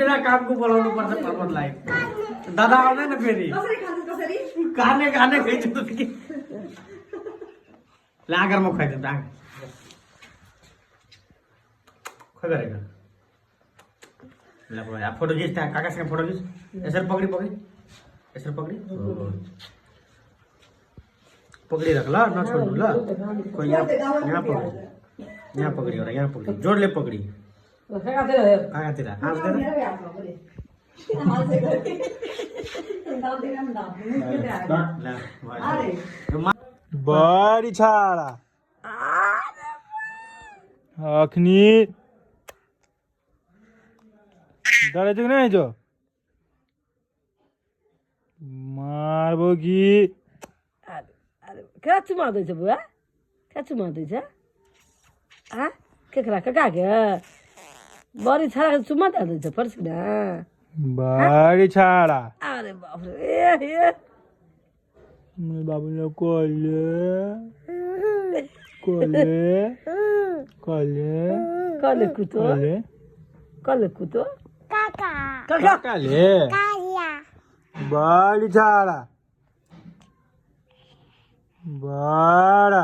बिना काम को बोलाउनु पर्छ पर्वतलाई दादा आउँदैन फेरि कसरी खान्छ कसरी काने काने खाइदिनु त के लागर म खाइदिनु त खोइ गरेको ल भयो फोटो खिच त्यहाँ काकासँग फोटो खिच यसरी पकडी पकडी यसरी पकडी पकडिराख ल नछोड्नु ल कोही यहाँ पकडी यहाँ पकडी एउटा यहाँ पकडी जोडले पकडी काकातिर आउँदैन बड़ी छाड़ा अखनी डरे कि नहीं जो मारबो की क्या चुमा दैछ बुवा क्या चुमा दैछ के खरा काका के बड़ी छाड़ा चुमा दैछ पर्छ न बड़ी छाड़ा अरे बाप रे ए मेरे बाबू ने कोले कोले कोले कले कुतो कोले कले कुतो काका काका ले काया बड़ी छाड़ा बड़ा